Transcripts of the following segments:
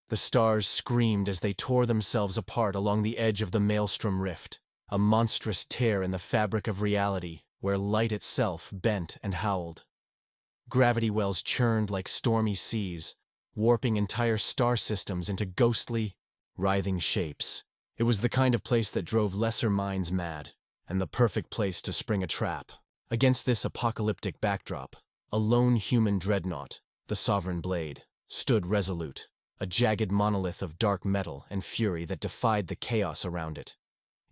The stars screamed as they tore themselves apart along the edge of the maelstrom rift, a monstrous tear in the fabric of reality where light itself bent and howled. Gravity wells churned like stormy seas, warping entire star systems into ghostly, writhing shapes. It was the kind of place that drove lesser minds mad, and the perfect place to spring a trap. Against this apocalyptic backdrop, a lone human dreadnought, the Sovereign Blade, stood resolute, a jagged monolith of dark metal and fury that defied the chaos around it.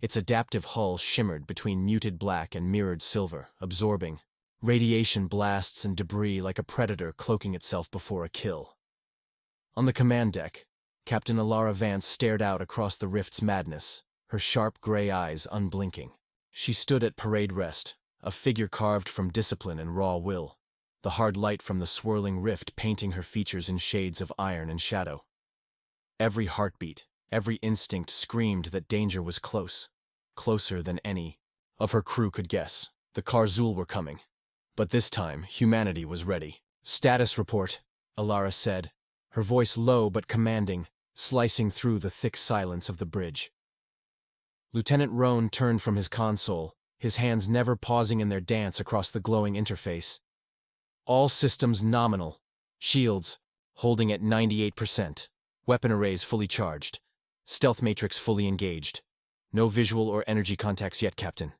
Its adaptive hull shimmered between muted black and mirrored silver, absorbing radiation blasts and debris like a predator cloaking itself before a kill. On the command deck, Captain Alara Vance stared out across the rift's madness, her sharp gray eyes unblinking. She stood at parade rest, a figure carved from discipline and raw will, the hard light from the swirling rift painting her features in shades of iron and shadow. Every heartbeat, every instinct screamed that danger was close, closer than any of her crew could guess. The Karzul were coming. But this time, humanity was ready. "Status report," Alara said, her voice low but commanding, slicing through the thick silence of the bridge. Lieutenant Roan turned from his console, his hands never pausing in their dance across the glowing interface. "All systems nominal. Shields holding at 98%. Weapon arrays fully charged. Stealth matrix fully engaged. No visual or energy contacts yet, Captain."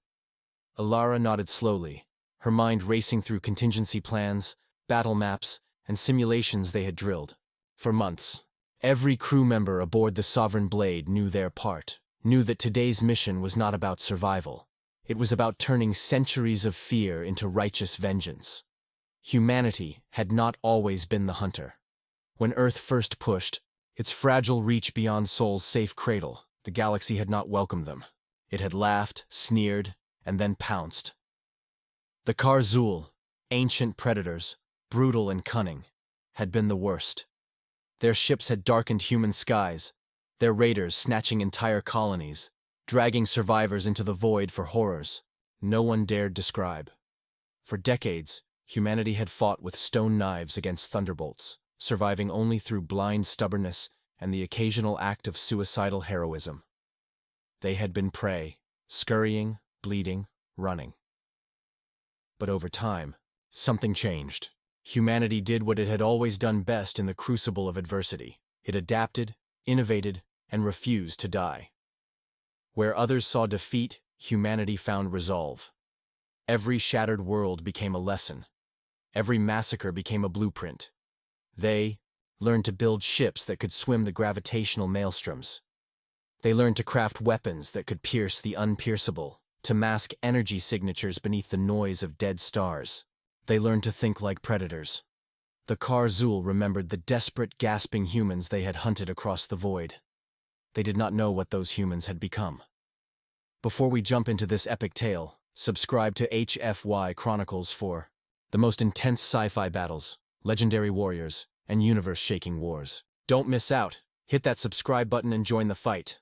Alara nodded slowly, her mind racing through contingency plans, battle maps, and simulations they had drilled. For months, every crew member aboard the Sovereign Blade knew their part, knew that today's mission was not about survival. It was about turning centuries of fear into righteous vengeance. Humanity had not always been the hunter. When Earth first pushed, its fragile reach beyond Sol's safe cradle, the galaxy had not welcomed them. It had laughed, sneered, and then pounced. The Karzul, ancient predators, brutal and cunning, had been the worst. Their ships had darkened human skies, their raiders snatching entire colonies, dragging survivors into the void for horrors no one dared describe. For decades, humanity had fought with stone knives against thunderbolts, surviving only through blind stubbornness and the occasional act of suicidal heroism. They had been prey, scurrying, bleeding, running. But over time, something changed. Humanity did what it had always done best in the crucible of adversity. It adapted, innovated, and refused to die. Where others saw defeat, humanity found resolve. Every shattered world became a lesson. Every massacre became a blueprint. They learned to build ships that could swim the gravitational maelstroms. They learned to craft weapons that could pierce the unpierceable, to mask energy signatures beneath the noise of dead stars. They learned to think like predators. The Karzul remembered the desperate, gasping humans they had hunted across the void. They did not know what those humans had become. Before we jump into this epic tale, subscribe to HFY Chronicles for the most intense sci-fi battles, legendary warriors, and universe-shaking wars. Don't miss out. Hit that subscribe button and join the fight.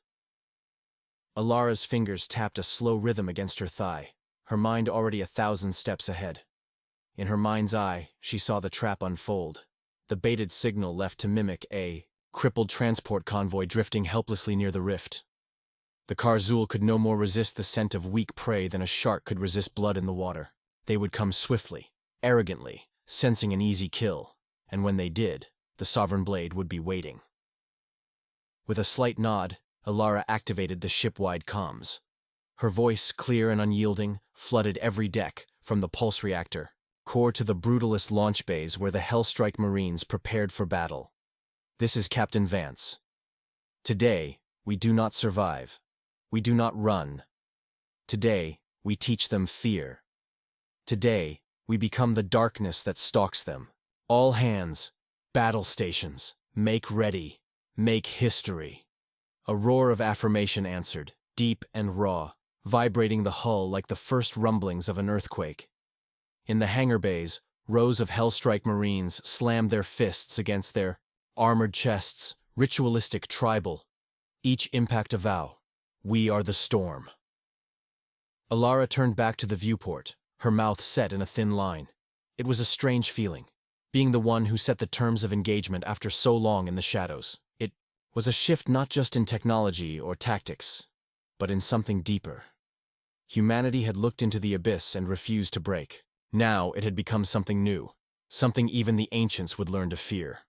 Alara's fingers tapped a slow rhythm against her thigh, her mind already 1,000 steps ahead. In her mind's eye, she saw the trap unfold, the baited signal left to mimic a crippled transport convoy drifting helplessly near the rift. The Karzul could no more resist the scent of weak prey than a shark could resist blood in the water. They would come swiftly, arrogantly, sensing an easy kill, and when they did, the Sovereign Blade would be waiting. With a slight nod, Alara activated the ship-wide comms. Her voice, clear and unyielding, flooded every deck, from the pulse reactor core to the brutalist launch bays where the Hellstrike Marines prepared for battle. "This is Captain Vance. Today, we do not survive. We do not run. Today, we teach them fear. Today, we become the darkness that stalks them. All hands, battle stations, make ready, make history." A roar of affirmation answered, deep and raw, vibrating the hull like the first rumblings of an earthquake. In the hangar bays, rows of Hellstrike Marines slammed their fists against their armored chests, ritualistic, tribal. Each impact a vow. We are the storm. Alara turned back to the viewport, her mouth set in a thin line. It was a strange feeling, being the one who set the terms of engagement after so long in the shadows. It was a shift not just in technology or tactics, but in something deeper. Humanity had looked into the abyss and refused to break. Now it had become something new, something even the ancients would learn to fear.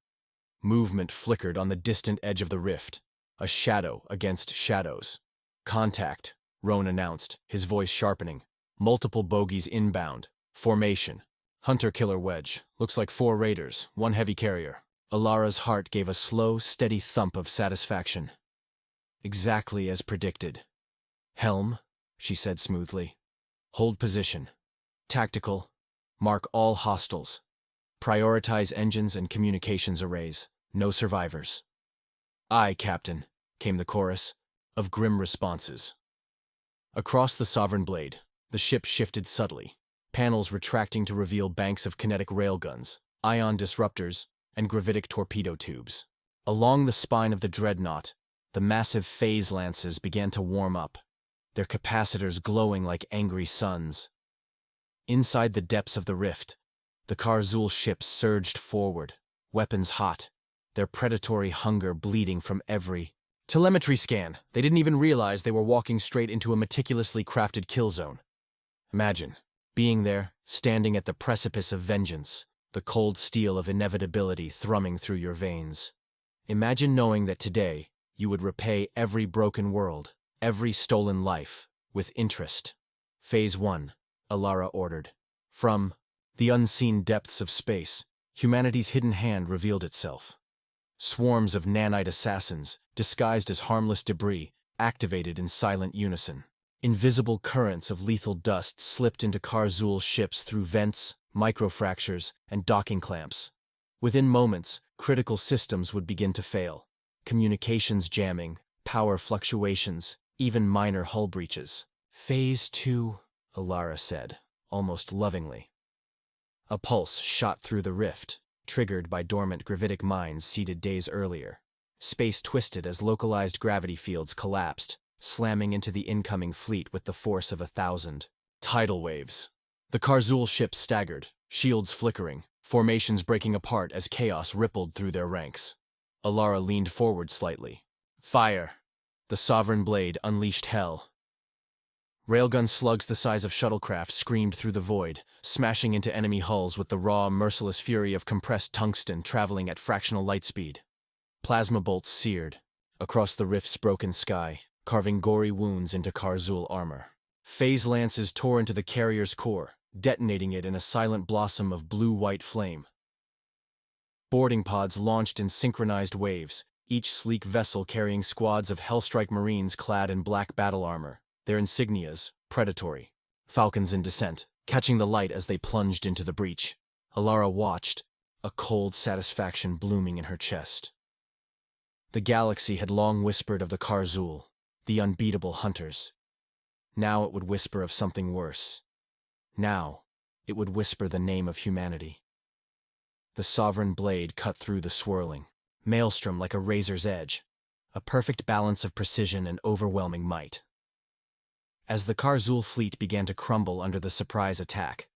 Movement flickered on the distant edge of the rift, a shadow against shadows. "Contact," Roan announced, his voice sharpening. "Multiple bogies inbound. Formation. Hunter-killer wedge. Looks like 4 raiders, 1 heavy carrier." Alara's heart gave a slow, steady thump of satisfaction. Exactly as predicted. "Helm," she said smoothly. "Hold position. Tactical. Mark all hostiles. Prioritize engines and communications arrays. No survivors." "Aye, Captain," came the chorus of grim responses. Across the Sovereign Blade, the ship shifted subtly, panels retracting to reveal banks of kinetic railguns, ion disruptors, and gravitic torpedo tubes. Along the spine of the dreadnought, the massive phase lances began to warm up, their capacitors glowing like angry suns. Inside the depths of the rift, the Karzul ships surged forward, weapons hot, their predatory hunger bleeding from every telemetry scan. They didn't even realize they were walking straight into a meticulously crafted kill zone. Imagine being there, standing at the precipice of vengeance, the cold steel of inevitability thrumming through your veins. Imagine knowing that today you would repay every broken world, every stolen life, with interest. "Phase 1, Alara ordered. From the unseen depths of space, humanity's hidden hand revealed itself. Swarms of nanite assassins, disguised as harmless debris, activated in silent unison. Invisible currents of lethal dust slipped into Karzul ships through vents, microfractures, and docking clamps. Within moments, critical systems would begin to fail. Communications jamming, power fluctuations, even minor hull breaches. "Phase 2, Alara said, almost lovingly. A pulse shot through the rift, triggered by dormant gravitic mines seeded days earlier. Space twisted as localized gravity fields collapsed, slamming into the incoming fleet with the force of 1,000 tidal waves. The Karzul ships staggered, shields flickering, formations breaking apart as chaos rippled through their ranks. Alara leaned forward slightly. "Fire!" The Sovereign Blade unleashed hell. Railgun slugs the size of shuttlecraft screamed through the void, smashing into enemy hulls with the raw, merciless fury of compressed tungsten traveling at fractional light speed. Plasma bolts seared across the rift's broken sky, carving gory wounds into Karzul armor. Phase lances tore into the carrier's core, detonating it in a silent blossom of blue-white flame. Boarding pods launched in synchronized waves, each sleek vessel carrying squads of Hellstrike Marines clad in black battle armor, their insignias predatory. Falcons in descent, catching the light as they plunged into the breach. Alara watched, a cold satisfaction blooming in her chest. The galaxy had long whispered of the Karzul, the unbeatable hunters. Now it would whisper of something worse. Now it would whisper the name of humanity. The Sovereign Blade cut through the swirling maelstrom like a razor's edge, a perfect balance of precision and overwhelming might. As the Karzul fleet began to crumble under the surprise attack,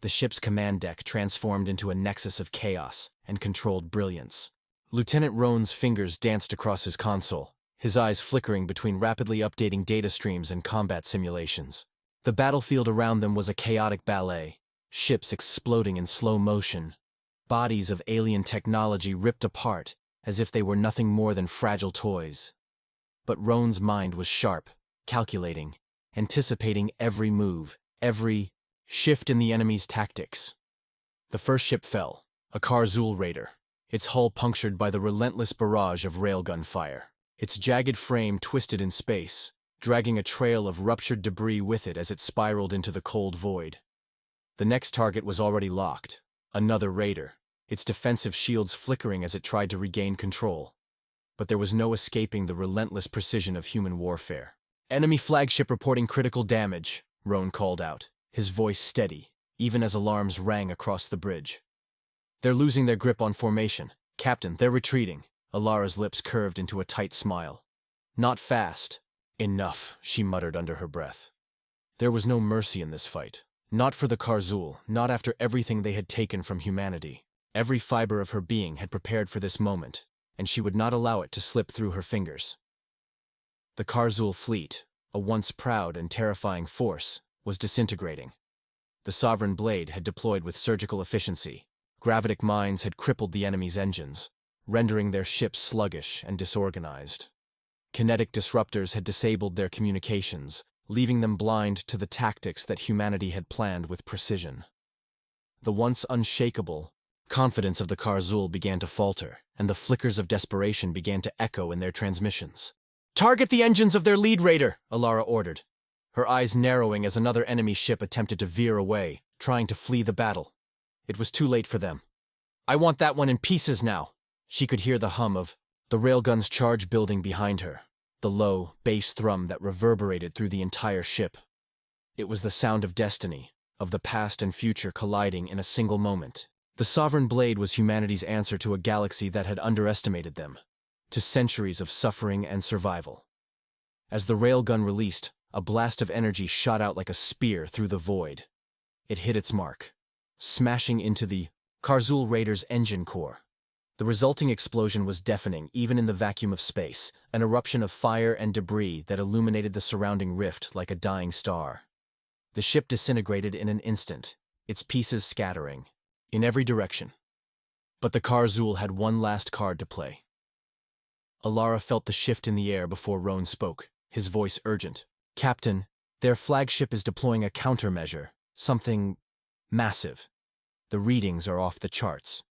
the ship's command deck transformed into a nexus of chaos and controlled brilliance. Lieutenant Roan's fingers danced across his console, his eyes flickering between rapidly updating data streams and combat simulations. The battlefield around them was a chaotic ballet, ships exploding in slow motion, bodies of alien technology ripped apart as if they were nothing more than fragile toys. But Roan's mind was sharp, calculating, anticipating every move, every shift in the enemy's tactics. The first ship fell, a Karzul raider, its hull punctured by the relentless barrage of railgun fire. Its jagged frame twisted in space, dragging a trail of ruptured debris with it as it spiraled into the cold void. The next target was already locked, another raider, its defensive shields flickering as it tried to regain control. But there was no escaping the relentless precision of human warfare. "Enemy flagship reporting critical damage," Roan called out, his voice steady, even as alarms rang across the bridge. "They're losing their grip on formation. Captain, they're retreating." Alara's lips curved into a tight smile. "Not fast." "Enough," she muttered under her breath. There was no mercy in this fight. Not for the Karzul, not after everything they had taken from humanity. Every fiber of her being had prepared for this moment, and she would not allow it to slip through her fingers. The Karzul fleet, a once proud and terrifying force, was disintegrating. The Sovereign Blade had deployed with surgical efficiency. Gravitic mines had crippled the enemy's engines, rendering their ships sluggish and disorganized. Kinetic disruptors had disabled their communications, leaving them blind to the tactics that humanity had planned with precision. The once unshakable confidence of the Karzul began to falter, and the flickers of desperation began to echo in their transmissions. "Target the engines of their lead raider," Alara ordered, her eyes narrowing as another enemy ship attempted to veer away, trying to flee the battle. It was too late for them. "I want that one in pieces now." She could hear the hum of the railgun's charge building behind her, the low, bass thrum that reverberated through the entire ship. It was the sound of destiny, of the past and future colliding in a single moment. The Sovereign Blade was humanity's answer to a galaxy that had underestimated them, to centuries of suffering and survival. As the railgun released, a blast of energy shot out like a spear through the void. It hit its mark, smashing into the Karzul Raider's engine core. The resulting explosion was deafening even in the vacuum of space, an eruption of fire and debris that illuminated the surrounding rift like a dying star. The ship disintegrated in an instant, its pieces scattering in every direction. But the Karzul had one last card to play. Alara felt the shift in the air before Roan spoke, his voice urgent. "Captain, their flagship is deploying a countermeasure, something massive. The readings are off the charts."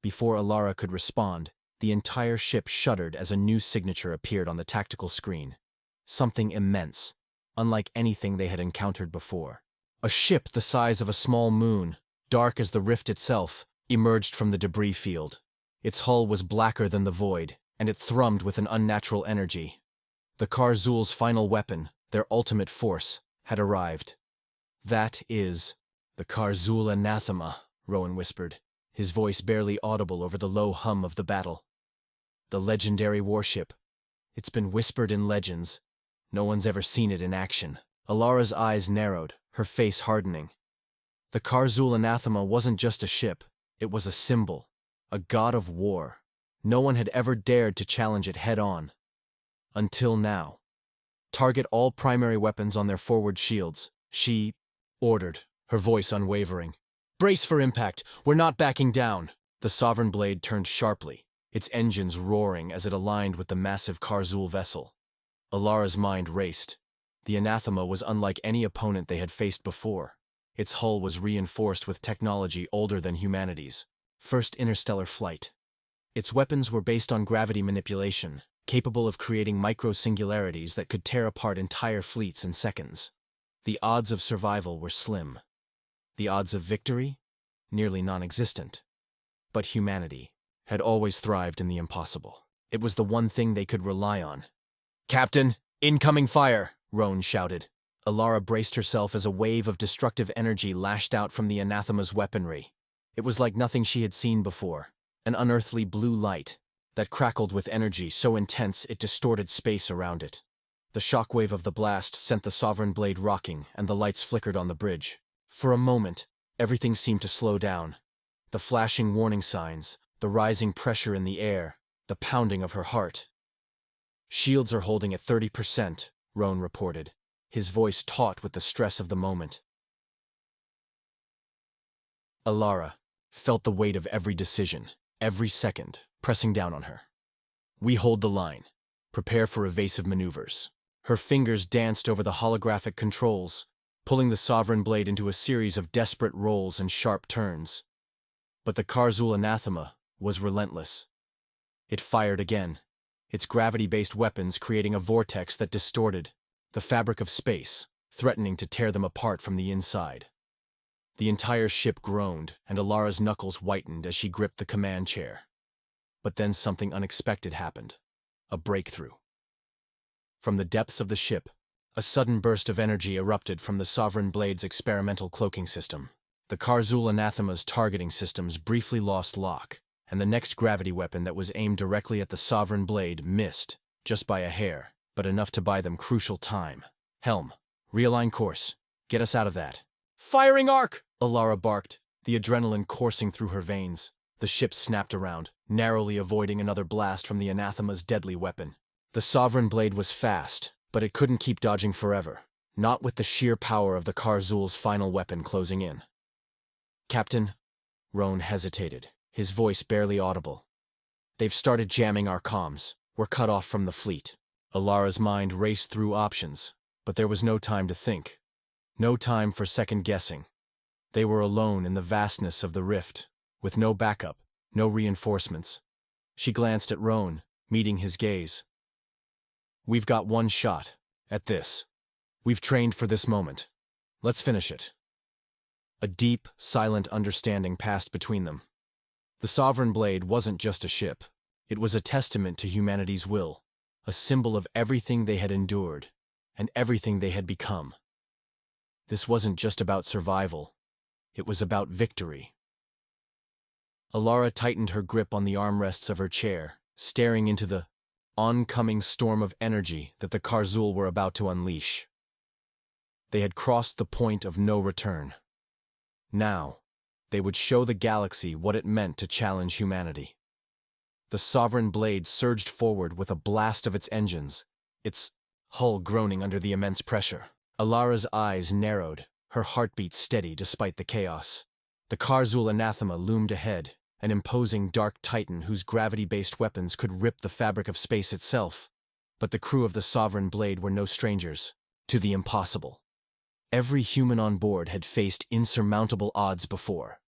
Before Alara could respond, the entire ship shuddered as a new signature appeared on the tactical screen. Something immense, unlike anything they had encountered before. A ship the size of a small moon, dark as the rift itself, emerged from the debris field. Its hull was blacker than the void, and it thrummed with an unnatural energy. The Karzul's final weapon, their ultimate force, had arrived. "That is the Karzul anathema," Rowan whispered, his voice barely audible over the low hum of the battle. "The legendary warship. It's been whispered in legends. No one's ever seen it in action." Alara's eyes narrowed, her face hardening. The Karzul anathema wasn't just a ship, it was a symbol, a god of war. No one had ever dared to challenge it head-on. Until now. "Target all primary weapons on their forward shields," she ordered, her voice unwavering. "Brace for impact, we're not backing down." The Sovereign Blade turned sharply, its engines roaring as it aligned with the massive Karzul vessel. Alara's mind raced. The anathema was unlike any opponent they had faced before. Its hull was reinforced with technology older than humanity's. First interstellar flight. Its weapons were based on gravity manipulation, capable of creating micro-singularities that could tear apart entire fleets in seconds. The odds of survival were slim. The odds of victory? Nearly non-existent. But humanity had always thrived in the impossible. It was the one thing they could rely on. "Captain, incoming fire!" Roan shouted. Alara braced herself as a wave of destructive energy lashed out from the anathema's weaponry. It was like nothing she had seen before, an unearthly blue light that crackled with energy so intense it distorted space around it. The shockwave of the blast sent the Sovereign Blade rocking, and the lights flickered on the bridge. For a moment, everything seemed to slow down. The flashing warning signs, the rising pressure in the air, the pounding of her heart. "Shields are holding at 30%, Roan reported, his voice taut with the stress of the moment. Alara felt the weight of every decision, every second, pressing down on her. "We hold the line. Prepare for evasive maneuvers." Her fingers danced over the holographic controls, pulling the Sovereign Blade into a series of desperate rolls and sharp turns. But the Karzul anathema was relentless. It fired again, its gravity-based weapons creating a vortex that distorted the fabric of space, threatening to tear them apart from the inside. The entire ship groaned, and Alara's knuckles whitened as she gripped the command chair. But then something unexpected happened. A breakthrough. From the depths of the ship, a sudden burst of energy erupted from the Sovereign Blade's experimental cloaking system. The Karzul anathema's targeting systems briefly lost lock, and the next gravity weapon that was aimed directly at the Sovereign Blade missed, just by a hair, but enough to buy them crucial time. "Helm, realign course. Get us out of that." "Firing arc!" Alara barked, the adrenaline coursing through her veins. The ship snapped around, narrowly avoiding another blast from the anathema's deadly weapon. The Sovereign blade was fast, but it couldn't keep dodging forever, not with the sheer power of the Karzul's final weapon closing in. "Captain," Roan hesitated, his voice barely audible. "They've started jamming our comms. We're cut off from the fleet." Alara's mind raced through options, but there was no time to think. No time for second-guessing. They were alone in the vastness of the rift, with no backup, no reinforcements. She glanced at Roan, meeting his gaze. "We've got one shot at this. We've trained for this moment. Let's finish it." A deep, silent understanding passed between them. The Sovereign blade wasn't just a ship. It was a testament to humanity's will, a symbol of everything they had endured, and everything they had become. This wasn't just about survival. It was about victory. Alara tightened her grip on the armrests of her chair, staring into the oncoming storm of energy that the Karzul were about to unleash. They had crossed the point of no return. Now, they would show the galaxy what it meant to challenge humanity. The Sovereign blade surged forward with a blast of its engines, its hull groaning under the immense pressure. Alara's eyes narrowed, her heartbeat steady despite the chaos. The Karzul anathema loomed ahead, an imposing dark titan whose gravity-based weapons could rip the fabric of space itself. But the crew of the Sovereign blade were no strangers to the impossible. Every human on board had faced insurmountable odds before.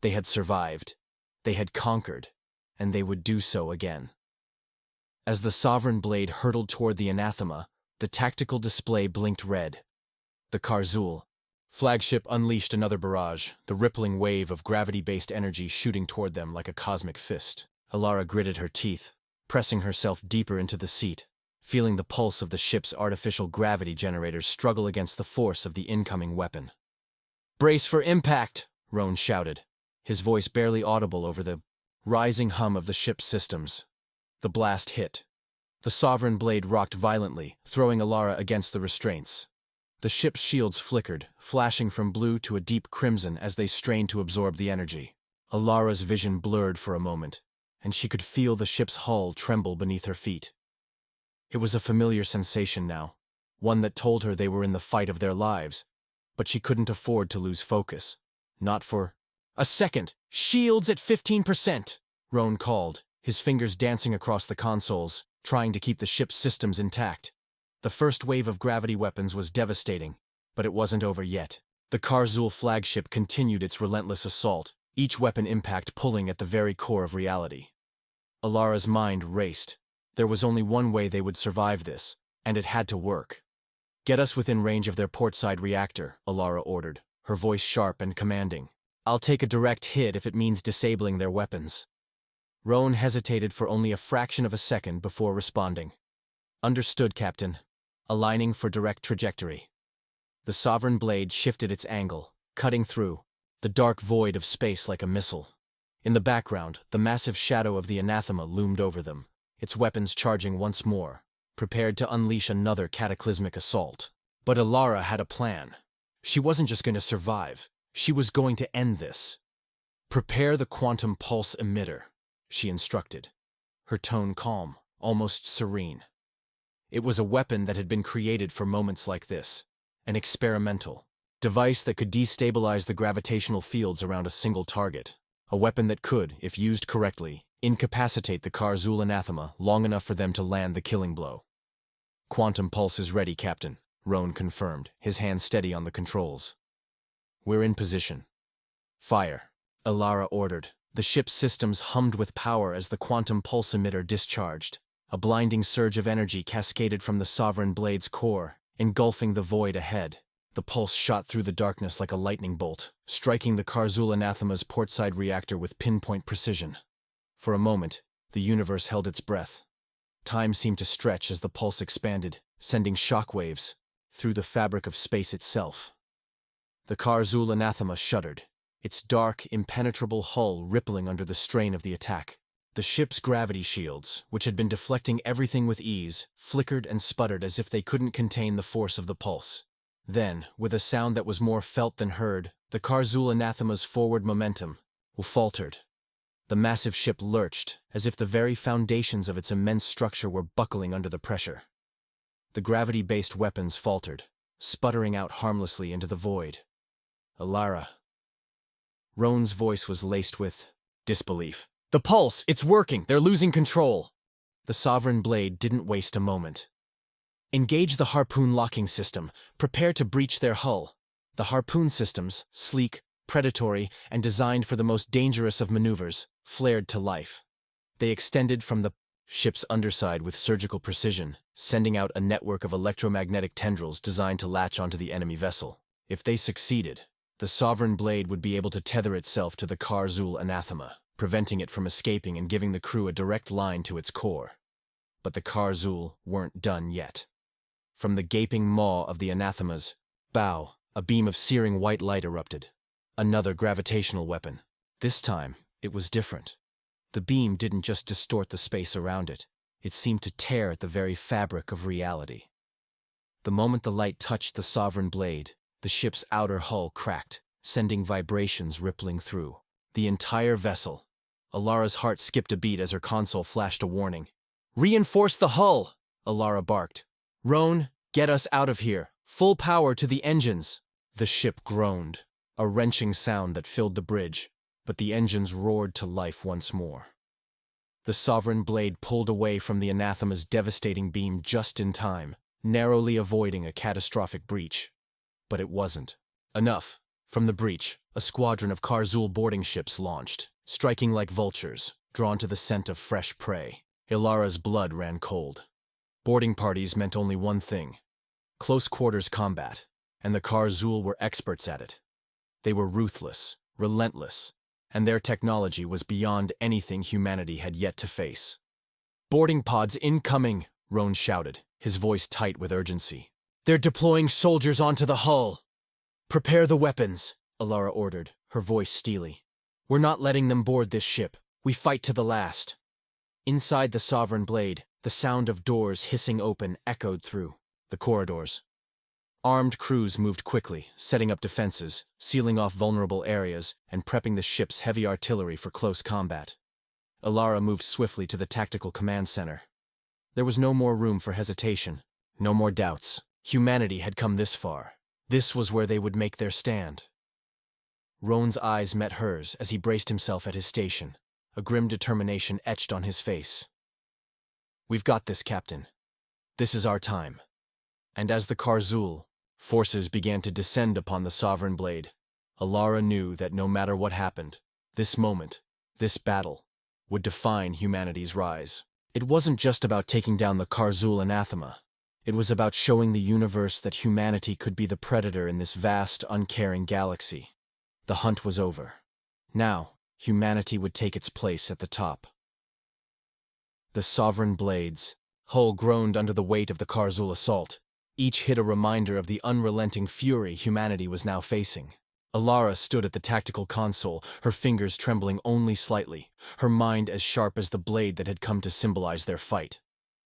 They had survived, they had conquered, and they would do so again. As the Sovereign blade hurtled toward the anathema, the tactical display blinked red. The Karzul flagship unleashed another barrage, the rippling wave of gravity-based energy shooting toward them like a cosmic fist. Alara gritted her teeth, pressing herself deeper into the seat, feeling the pulse of the ship's artificial gravity generators struggle against the force of the incoming weapon. "Brace for impact!" Roan shouted, his voice barely audible over the rising hum of the ship's systems. The blast hit. The Sovereign blade rocked violently, throwing Alara against the restraints. The ship's shields flickered, flashing from blue to a deep crimson as they strained to absorb the energy. Alara's vision blurred for a moment, and she could feel the ship's hull tremble beneath her feet. It was a familiar sensation now, one that told her they were in the fight of their lives, but she couldn't afford to lose focus. Not for a second. "Shields at 15%, Roan called, his fingers dancing across the consoles, trying to keep the ship's systems intact. The first wave of gravity weapons was devastating, but it wasn't over yet. The Karzul flagship continued its relentless assault, each weapon impact pulling at the very core of reality. Alara's mind raced. There was only one way they would survive this, and it had to work. "Get us within range of their portside reactor," Alara ordered, her voice sharp and commanding. "I'll take a direct hit if it means disabling their weapons." Roan hesitated for only a fraction of a second before responding. "Understood, Captain. Aligning for direct trajectory." The Sovereign blade shifted its angle, cutting through the dark void of space like a missile. In the background, the massive shadow of the anathema loomed over them, its weapons charging once more, prepared to unleash another cataclysmic assault. But Alara had a plan. She wasn't just going to survive, she was going to end this. "Prepare the quantum pulse emitter," she instructed, her tone calm, almost serene. It was a weapon that had been created for moments like this, an experimental device that could destabilize the gravitational fields around a single target, a weapon that could, if used correctly, incapacitate the Karzul anathema long enough for them to land the killing blow. "Quantum pulse is ready, Captain," Roan confirmed, his hand steady on the controls. "We're in position." "Fire," Alara ordered. The ship's systems hummed with power as the quantum pulse emitter discharged. A blinding surge of energy cascaded from the Sovereign blade's core, engulfing the void ahead. The pulse shot through the darkness like a lightning bolt, striking the Karzul anathema's portside reactor with pinpoint precision. For a moment, the universe held its breath. Time seemed to stretch as the pulse expanded, sending shockwaves through the fabric of space itself. The Karzul anathema shuddered, its dark, impenetrable hull rippling under the strain of the attack. The ship's gravity shields, which had been deflecting everything with ease, flickered and sputtered as if they couldn't contain the force of the pulse. Then, with a sound that was more felt than heard, the Karzul anathema's forward momentum faltered. The massive ship lurched, as if the very foundations of its immense structure were buckling under the pressure. The gravity-based weapons faltered, sputtering out harmlessly into the void. Alara. Roan's voice was laced with disbelief. The pulse! It's working! They're losing control! The Sovereign Blade didn't waste a moment. Engage the harpoon locking system. Prepare to breach their hull. The harpoon systems, sleek, predatory, and designed for the most dangerous of maneuvers, flared to life. They extended from the ship's underside with surgical precision, sending out a network of electromagnetic tendrils designed to latch onto the enemy vessel. If they succeeded, the Sovereign Blade would be able to tether itself to the Karzul anathema, preventing it from escaping and giving the crew a direct line to its core. But the Karzul weren't done yet. From the gaping maw of the anathema's bow, a beam of searing white light erupted. Another gravitational weapon. This time, it was different. The beam didn't just distort the space around it. It seemed to tear at the very fabric of reality. The moment the light touched the Sovereign Blade, the ship's outer hull cracked, sending vibrations rippling through the entire vessel. Alara's heart skipped a beat as her console flashed a warning. "Reinforce the hull!" Alara barked. "Roan, get us out of here! Full power to the engines!" The ship groaned, a wrenching sound that filled the bridge, but the engines roared to life once more. The Sovereign Blade pulled away from the anathema's devastating beam just in time, narrowly avoiding a catastrophic breach. But it wasn't enough. From the breach, a squadron of Karzul boarding ships launched, striking like vultures, drawn to the scent of fresh prey. Ilara's blood ran cold. Boarding parties meant only one thing: close-quarters combat, and the Karzul were experts at it. They were ruthless, relentless, and their technology was beyond anything humanity had yet to face. "Boarding pods incoming!" Roan shouted, his voice tight with urgency. "They're deploying soldiers onto the hull!" "Prepare the weapons," Alara ordered, her voice steely. "We're not letting them board this ship. We fight to the last." Inside the Sovereign Blade, the sound of doors hissing open echoed through the corridors. Armed crews moved quickly, setting up defenses, sealing off vulnerable areas, and prepping the ship's heavy artillery for close combat. Alara moved swiftly to the tactical command center. There was no more room for hesitation, no more doubts. Humanity had come this far. This was where they would make their stand. Roan's eyes met hers as he braced himself at his station, a grim determination etched on his face. "We've got this, Captain. This is our time." And as the Karzul forces began to descend upon the Sovereign Blade, Alara knew that no matter what happened, this moment, this battle, would define humanity's rise. It wasn't just about taking down the Karzul anathema. It was about showing the universe that humanity could be the predator in this vast, uncaring galaxy. The hunt was over. Now, humanity would take its place at the top. The Sovereign Blade's hull groaned under the weight of the Karzul assault. Each hit a reminder of the unrelenting fury humanity was now facing. Alara stood at the tactical console, her fingers trembling only slightly, her mind as sharp as the blade that had come to symbolize their fight.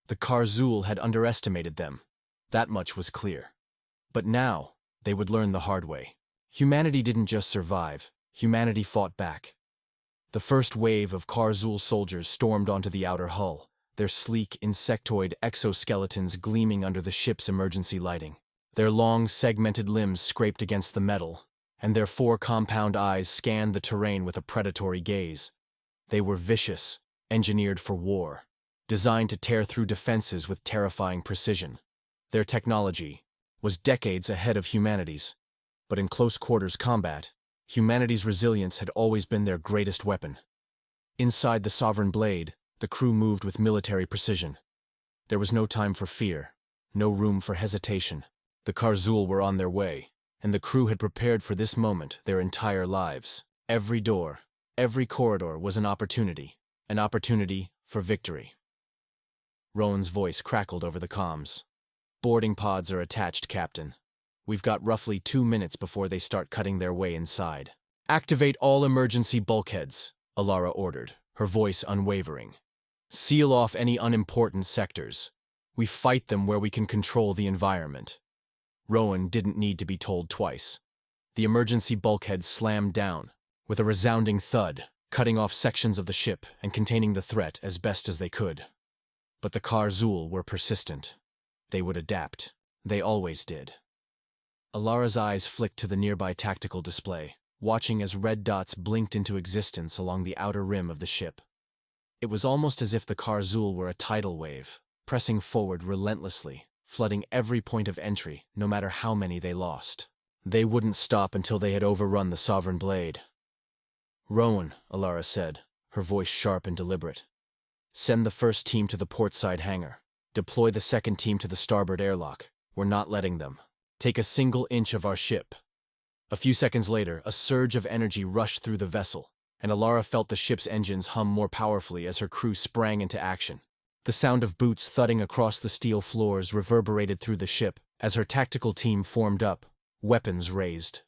The Karzul had underestimated them. That much was clear. But now, they would learn the hard way. Humanity didn't just survive, humanity fought back. The first wave of Karzul soldiers stormed onto the outer hull, their sleek, insectoid exoskeletons gleaming under the ship's emergency lighting. Their long, segmented limbs scraped against the metal, and their 4 compound eyes scanned the terrain with a predatory gaze. They were vicious, engineered for war, designed to tear through defenses with terrifying precision. Their technology was decades ahead of humanity's, but in close-quarters combat, humanity's resilience had always been their greatest weapon. Inside the Sovereign Blade, the crew moved with military precision. There was no time for fear, no room for hesitation. The Karzul were on their way, and the crew had prepared for this moment their entire lives. Every door, every corridor was an opportunity for victory. Rowan's voice crackled over the comms. "Boarding pods are attached, Captain. We've got roughly 2 minutes before they start cutting their way inside." "Activate all emergency bulkheads," Alara ordered, her voice unwavering. "Seal off any unimportant sectors. We fight them where we can control the environment." Rowan didn't need to be told twice. The emergency bulkheads slammed down. With a resounding thud, cutting off sections of the ship and containing the threat as best as they could. But the Kar-Zul were persistent. They would adapt. They always did. Alara's eyes flicked to the nearby tactical display, watching as red dots blinked into existence along the outer rim of the ship. It was almost as if the Kar-Zul were a tidal wave, pressing forward relentlessly, flooding every point of entry, no matter how many they lost. They wouldn't stop until they had overrun the Sovereign Blade. "Rowan," Alara said, her voice sharp and deliberate. "Send the first team to the portside hangar. Deploy the second team to the starboard airlock. We're not letting them take a single inch of our ship." A few seconds later, a surge of energy rushed through the vessel, and Alara felt the ship's engines hum more powerfully as her crew sprang into action. The sound of boots thudding across the steel floors reverberated through the ship as her tactical team formed up, weapons raised.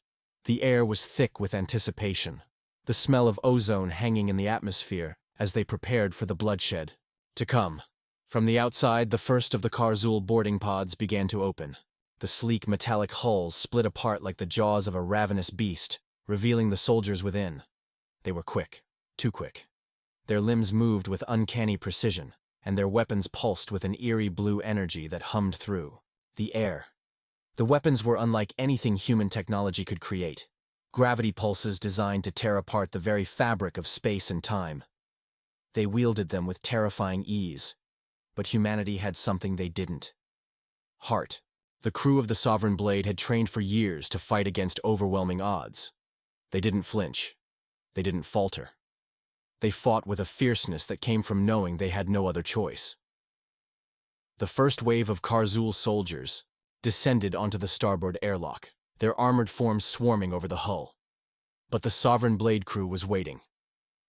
The air was thick with anticipation, the smell of ozone hanging in the atmosphere as they prepared for the bloodshed to come. From the outside, the first of the Kar-Zul boarding pods began to open. The sleek metallic hulls split apart like the jaws of a ravenous beast, revealing the soldiers within. They were quick, too quick. Their limbs moved with uncanny precision, and their weapons pulsed with an eerie blue energy that hummed through the air. The weapons were unlike anything human technology could create. Gravity pulses designed to tear apart the very fabric of space and time. They wielded them with terrifying ease. But humanity had something they didn't. Heart. The crew of the Sovereign Blade had trained for years to fight against overwhelming odds. They didn't flinch. They didn't falter. They fought with a fierceness that came from knowing they had no other choice. The first wave of Kar-Zul soldiers descended onto the starboard airlock, their armored forms swarming over the hull. But the Sovereign Blade crew was waiting.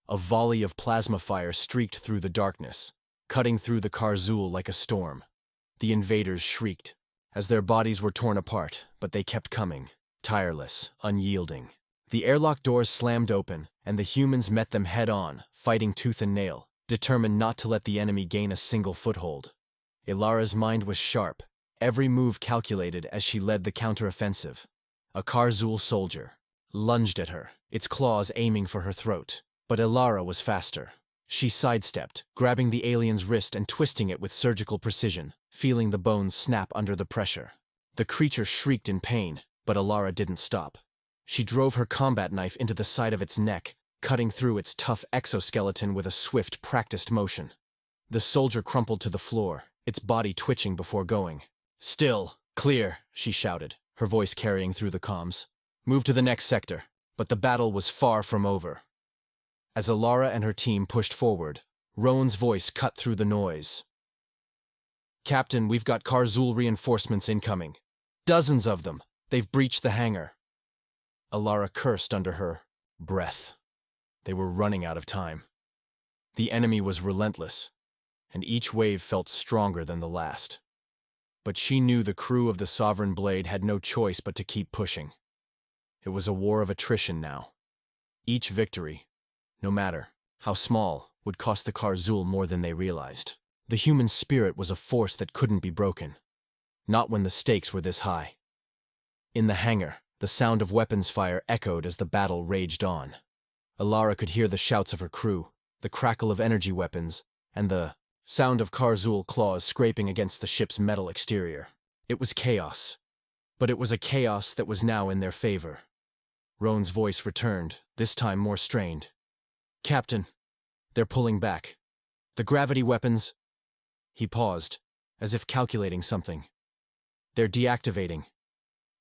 A volley of plasma fire streaked through the darkness, cutting through the Kar-Zul like a storm. The invaders shrieked as their bodies were torn apart, but they kept coming, tireless, unyielding. The airlock doors slammed open, and the humans met them head-on, fighting tooth and nail, determined not to let the enemy gain a single foothold. Alara's mind was sharp, every move calculated as she led the counteroffensive. A Kar-Zul soldier lunged at her, its claws aiming for her throat, but Alara was faster. She sidestepped, grabbing the alien's wrist and twisting it with surgical precision, feeling the bones snap under the pressure. The creature shrieked in pain, but Alara didn't stop. She drove her combat knife into the side of its neck, cutting through its tough exoskeleton with a swift, practiced motion. The soldier crumpled to the floor, its body twitching before going. "Still, clear," she shouted, her voice carrying through the comms. "Move to the next sector." But the battle was far from over. As Alara and her team pushed forward, Rowan's voice cut through the noise. "Captain, we've got Kar-Zul reinforcements incoming. Dozens of them. They've breached the hangar." Alara cursed under her breath. They were running out of time. The enemy was relentless, and each wave felt stronger than the last. But she knew the crew of the Sovereign Blade had no choice but to keep pushing. It was a war of attrition now. Each victory, no matter how small, would cost the Kar-Zul more than they realized. The human spirit was a force that couldn't be broken. Not when the stakes were this high. In the hangar, the sound of weapons fire echoed as the battle raged on. Alara could hear the shouts of her crew, the crackle of energy weapons, and the sound of Kar-Zul claws scraping against the ship's metal exterior. It was chaos, but it was a chaos that was now in their favor. Rowan's voice returned, this time more strained. "Captain, they're pulling back. The gravity weapons—" He paused, as if calculating something. "They're deactivating."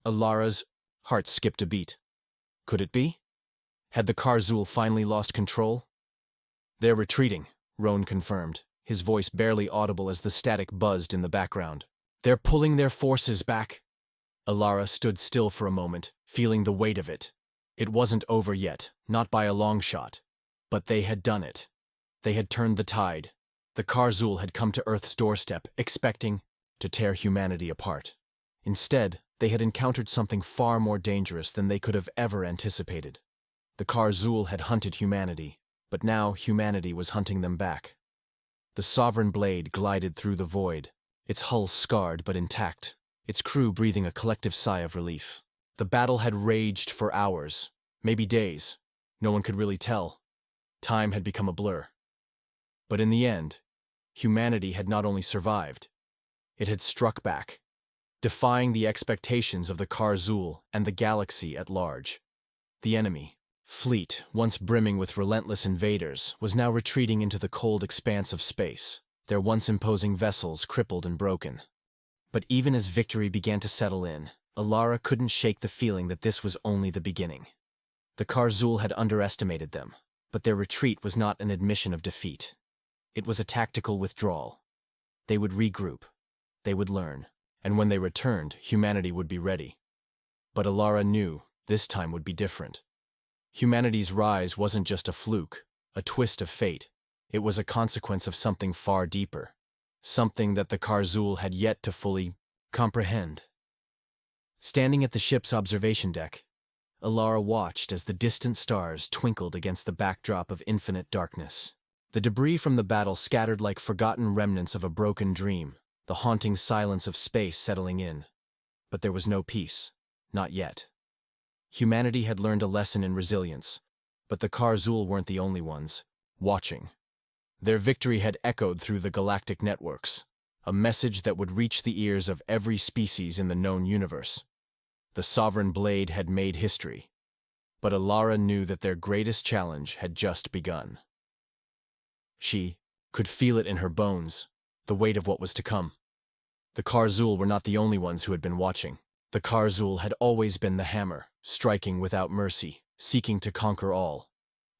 Alara's heart skipped a beat. Could it be? Had the Kar-Zul finally lost control? "They're retreating," Rowan confirmed, his voice barely audible as the static buzzed in the background. "They're pulling their forces back." Alara stood still for a moment, feeling the weight of it. It wasn't over yet, not by a long shot. But they had done it. They had turned the tide. The Kar-Zul had come to Earth's doorstep, expecting to tear humanity apart. Instead, they had encountered something far more dangerous than they could have ever anticipated. The Kar-Zul had hunted humanity, but now humanity was hunting them back. The Sovereign Blade glided through the void, its hull scarred but intact, its crew breathing a collective sigh of relief. The battle had raged for hours, maybe days. No one could really tell. Time had become a blur. But in the end, humanity had not only survived, it had struck back, defying the expectations of the Karzul and the galaxy at large. The enemy fleet, once brimming with relentless invaders, was now retreating into the cold expanse of space, their once imposing vessels crippled and broken. But even as victory began to settle in, Alara couldn't shake the feeling that this was only the beginning. The Karzul had underestimated them, but their retreat was not an admission of defeat. It was a tactical withdrawal. They would regroup, they would learn, and when they returned, humanity would be ready. But Alara knew this time would be different. Humanity's rise wasn't just a fluke, a twist of fate. It was a consequence of something far deeper, something that the Karzul had yet to fully comprehend. Standing at the ship's observation deck, Alara watched as the distant stars twinkled against the backdrop of infinite darkness. The debris from the battle scattered like forgotten remnants of a broken dream, the haunting silence of space settling in. But there was no peace, not yet. Humanity had learned a lesson in resilience, but the Karzul weren't the only ones watching. Their victory had echoed through the galactic networks, a message that would reach the ears of every species in the known universe. The Sovereign Blade had made history, but Alara knew that their greatest challenge had just begun. She could feel it in her bones, the weight of what was to come. The Karzul were not the only ones who had been watching. The Karzul had always been the hammer, striking without mercy, seeking to conquer all.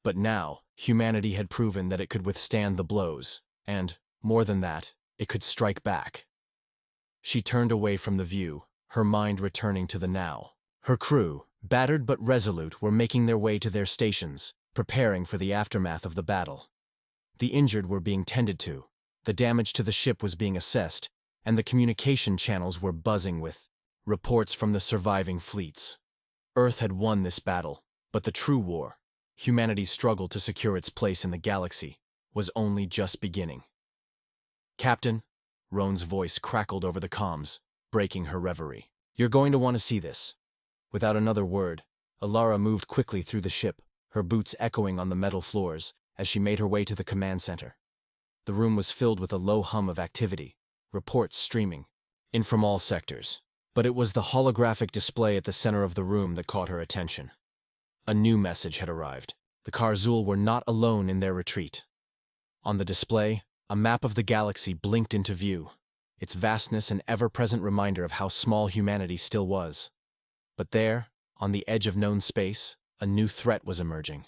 But now, humanity had proven that it could withstand the blows, and, more than that, it could strike back. She turned away from the view, her mind returning to the now. Her crew, battered but resolute, were making their way to their stations, preparing for the aftermath of the battle. The injured were being tended to, the damage to the ship was being assessed, and the communication channels were buzzing with reports from the surviving fleets. Earth had won this battle, but the true war, humanity's struggle to secure its place in the galaxy, was only just beginning. "Captain," Roan's voice crackled over the comms, breaking her reverie. "You're going to want to see this." Without another word, Alara moved quickly through the ship, her boots echoing on the metal floors, as she made her way to the command center. The room was filled with a low hum of activity, reports streaming in from all sectors. But it was the holographic display at the center of the room that caught her attention. A new message had arrived. The Karzul were not alone in their retreat. On the display, a map of the galaxy blinked into view, its vastness an ever-present reminder of how small humanity still was. But there, on the edge of known space, a new threat was emerging.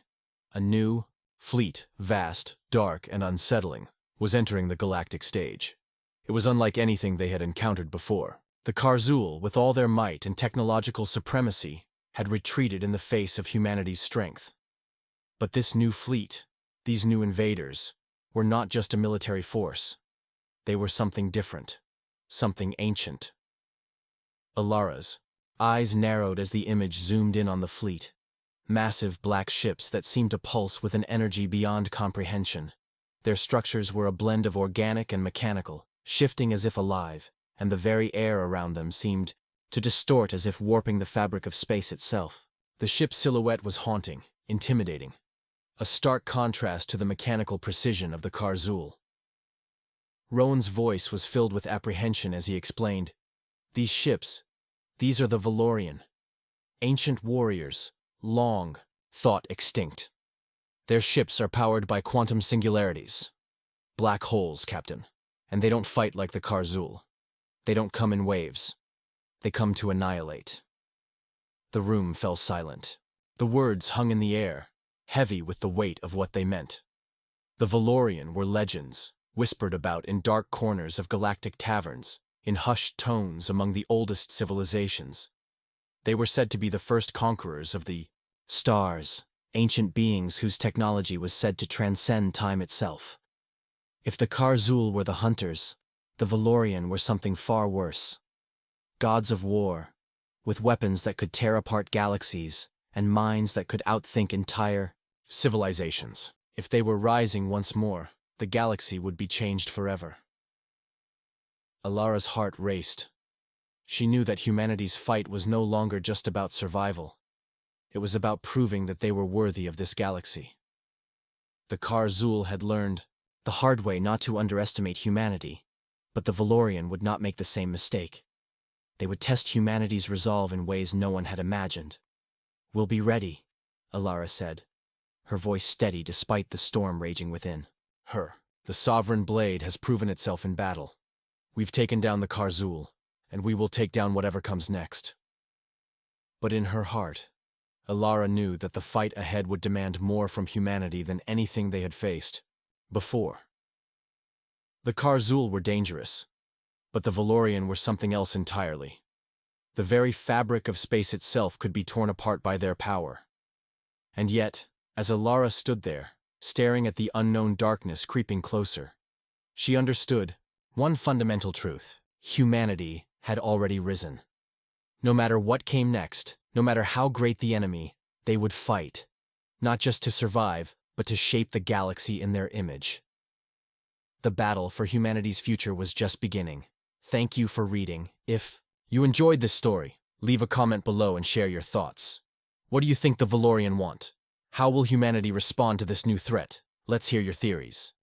A new fleet, vast, dark, and unsettling, was entering the galactic stage. It was unlike anything they had encountered before. The Karzul, with all their might and technological supremacy, had retreated in the face of humanity's strength. But this new fleet, these new invaders, were not just a military force. They were something different, something ancient. Alara's eyes narrowed as the image zoomed in on the fleet. Massive black ships that seemed to pulse with an energy beyond comprehension. Their structures were a blend of organic and mechanical, shifting as if alive, and the very air around them seemed to distort as if warping the fabric of space itself. The ship's silhouette was haunting, intimidating, a stark contrast to the mechanical precision of the Karzul. Rowan's voice was filled with apprehension as he explained, "These ships, these are the Valorian. Ancient warriors, long thought extinct. Their ships are powered by quantum singularities. Black holes, Captain. And they don't fight like the Karzul. They don't come in waves. They come to annihilate." The room fell silent. The words hung in the air, heavy with the weight of what they meant. The Valorian were legends, whispered about in dark corners of galactic taverns, in hushed tones among the oldest civilizations. They were said to be the first conquerors of the stars, ancient beings whose technology was said to transcend time itself. If the Karzul were the hunters, the Valorian were something far worse. Gods of war, with weapons that could tear apart galaxies and minds that could outthink entire civilizations. If they were rising once more, the galaxy would be changed forever. Alara's heart raced. She knew that humanity's fight was no longer just about survival. It was about proving that they were worthy of this galaxy. The Karzul had learned the hard way not to underestimate humanity, but the Valorian would not make the same mistake. They would test humanity's resolve in ways no one had imagined. "We'll be ready," Alara said, her voice steady despite the storm raging within. The sovereign blade has proven itself in battle. We've taken down the Karzul, and we will take down whatever comes next. But in her heart, Alara knew that the fight ahead would demand more from humanity than anything they had faced before. The Karzul were dangerous, but the Valorian were something else entirely. The very fabric of space itself could be torn apart by their power. And yet, as Alara stood there, staring at the unknown darkness creeping closer, she understood one fundamental truth: humanity had already risen. No matter what came next, no matter how great the enemy, they would fight, not just to survive, but to shape the galaxy in their image. The battle for humanity's future was just beginning. Thank you for reading. If you enjoyed this story, leave a comment below and share your thoughts. What do you think the Valorian want? How will humanity respond to this new threat? Let's hear your theories.